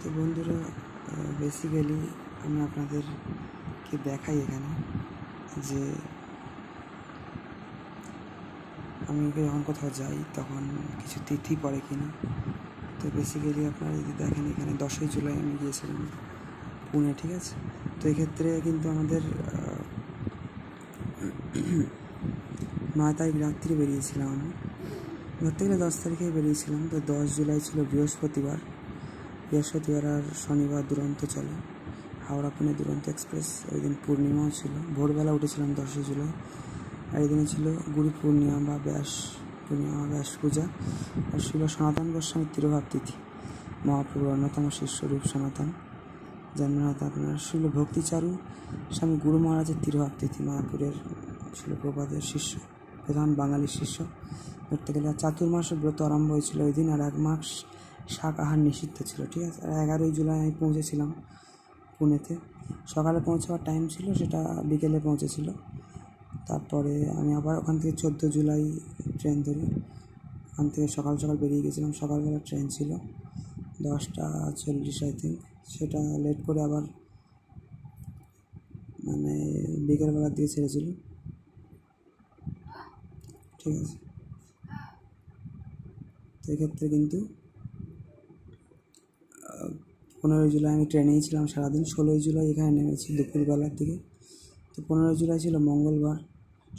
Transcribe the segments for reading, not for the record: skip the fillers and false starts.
তো বন্ধুরা, বেসিক্যালি আমি আপনাদেরকে দেখাই এখানে যে আমি যখন কোথাও যাই তখন কিছু তিথি পড়ে কিনা। তো বেসিক্যালি আপনারা যদি দেখেন, এখানে 10ই জুলাই আমি গিয়েছিলাম পুনে, ঠিক আছে। তো এক্ষেত্রে কিন্তু আমাদের 9 তারিখ রাত্রি বেরিয়েছিলাম আমি, ধরতে গেলে 10 তারিখেই বেরিয়েছিলাম। তো 10 জুলাই ছিল বৃহস্পতিবার আর শনিবার দুরন্ত চলে, হাওড়া পুনে দুরন্ত এক্সপ্রেস। ওই দিন পূর্ণিমাও ছিল, ভোরবেলা উঠেছিলাম 10ই জুলাই। আর এই দিনে ছিল গুরু পূর্ণিমা বা ব্যাস পূজা। আর ছিল সনাতন গোস্বামীর তিরোভাব তিথি, মহাপ্রভুর অন্যতম শিষ্য রূপ সনাতন জন্মনাথ আপনার ছিল ভক্তিচারু স্বামী গুরু মহারাজের তিরোভাব তিথি, মায়াপুরের ছিল প্রপাদের শিষ্য, প্রধান বাঙালির শিষ্য ধরতে গেলে। আর চাতুর্মাসের ব্রত আরম্ভ হয়েছিল ওই দিন, আর 1 মাস শাক আহার নিষিদ্ধ ছিল, ঠিক আছে। আর 11ই জুলাই আমি পৌঁছেছিলাম পুনেতে। সকালে পৌঁছাবার টাইম ছিল, সেটা বিকেলে পৌঁছেছিল। তারপরে আমি আবার ওখান থেকে 14 জুলাই ট্রেন ধরি। ওখান থেকে সকাল বেরিয়ে গেছিলাম, সকালবেলা ট্রেন ছিল 10টা 40 আই থিঙ্ক। সেটা লেট করে আবার বিকেলবেলার দিকে ছেড়েছিল, ঠিক আছে। তো এক্ষেত্রে কিন্তু 15ই জুলাই আমি ট্রেনেই ছিলাম সারাদিন। 16ই জুলাই এখানে নেমেছি দুপুরবেলার দিকে। তো 15ই জুলাই ছিল মঙ্গলবার,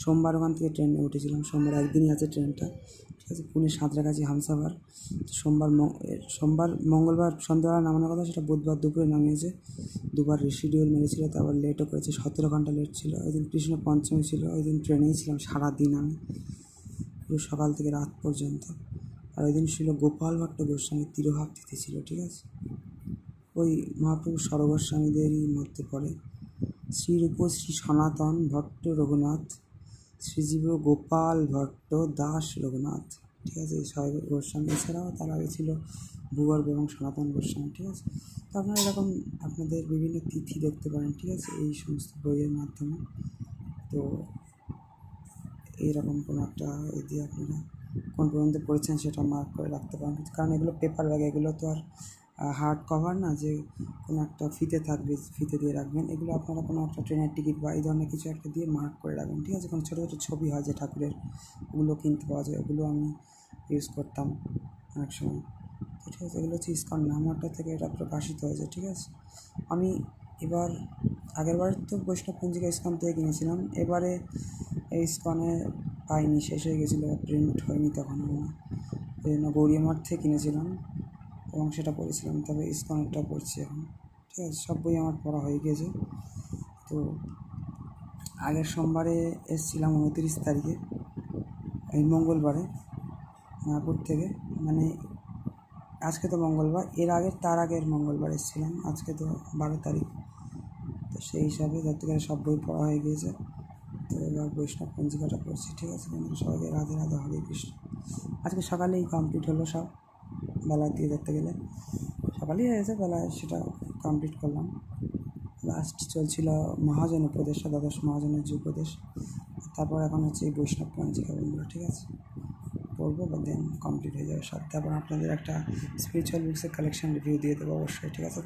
সোমবার ওখান থেকে ট্রেনে উঠেছিলাম। সোমবার একদিনই আছে ট্রেনটা, ঠিক আছে। পুনে সাঁতরাগাছি হামসাফার। মঙ্গলবার সন্ধ্যাবেলা নামানোর কথা, সেটা বুধবার দুপুরে নামিয়েছে। দুবার রিশিডিউল মেরেছিল, তারপর লেটও করেছে, 17 ঘন্টা লেট ছিল। ওই দিন কৃষ্ণ পঞ্চমী ছিল, ওই দিন ট্রেনেই ছিলাম সারাদিন আমি, পুরো সকাল থেকে রাত পর্যন্ত। আর ওই দিন ছিল গোপাল ভট্ট গোস্বামীর তিরোভাব তিথি ছিল, ঠিক আছে। ওই মহাপ্রভু সরগোস্বামীদেরই মধ্যে পড়ে শ্রীরূপ শ্রী সনাতন ভট্ট রঘুনাথ, শ্রীজীব গোপাল ভট্ট দাস রঘুনাথ, ঠিক আছে। এই ছয় গোস্বামী, এছাড়াও তার আগে ছিল ভূগর্ভ এবং সনাতন গোস্বামী, ঠিক আছে। তো আপনারা এরকম আপনাদের বিভিন্ন তিথি দেখতে পারেন, ঠিক আছে, এই সমস্ত বইয়ের মাধ্যমে। তো এইরকম কোনো একটা দিয়ে আপনারা কোন পর্যন্ত পড়েছেন সেটা মার্ক করে রাখতে পারেন, কারণ এগুলো পেপার ব্যাগ, এগুলো তো আর হার্ড কভার না যে কোনো একটা ফিতে থাকবে, ফিতে দিয়ে রাখবেন। এগুলো আপনারা কোনো একটা ট্রেনের টিকিট বা এই ধরনের কিছু একটা দিয়ে মার্ক করে রাখবেন, ঠিক আছে। কোনো ছোটো ছোটো ছবি হয় যে ঠাকুরের, ওগুলো কিনতে পাওয়া যায়, ওগুলো আমি ইউজ করতাম অনেক সময়, ঠিক আছে। এগুলো হচ্ছে ইস্কন নামটা থেকে এটা প্রকাশিত হয়েছে, ঠিক আছে। আমি এবার আগেরবার তো বৈষ্ণব পঞ্জিকা ইস্কন থেকে কিনেছিলাম, এবারে এই ইস্কনে পাইনি, শেষ হয়ে গেছিলো, প্রিন্ট হয়নি তখন আমার, ওই জন্য গৌরী মঠ থেকে কিনেছিলাম এবং সেটা পড়েছিলাম। তবে ইস্কনেরটা পড়ছি এখন, ঠিক আছে। সব বই আমার পড়া হয়ে গিয়েছে। তো আগের সোমবারে এসেছিলাম 29 তারিখে, এই মঙ্গলবারে মায়াপুর থেকে, আজকে তো মঙ্গলবার, তার আগের মঙ্গলবার এসেছিলাম, আজকে তো 12 তারিখ। তো সেই হিসাবে ধরতে গেলে সব বই পড়া হয়ে গিয়েছে। তো এবার বৈষ্ণব পঞ্জিকাটা পড়ছি, ঠিক আছে। বন্ধুরা সবাইকে রাধে রাধে, হরে কৃষ্ণ। আজকে সকালেই কমপ্লিট হলো সব, বেলা দিয়ে ধরতে গেলে সকালেই হয়ে গেছে, বেলায় সেটা কমপ্লিট করলাম। লাস্ট চলছিল মহাজন উপদেশ, দ্বাদশ মহাজনের যে উপদেশ। তারপর এখন হচ্ছে এই বৈষ্ণব পঞ্জিকা, বন্ধুরা, ঠিক আছে, পড়বো বা দেন কমপ্লিট হয়ে যাবে সব। তারপর আপনাদের একটা স্পিরিচুয়াল বুকসের কালেকশন রিভিউ দিয়ে দেবো অবশ্যই, ঠিক আছে।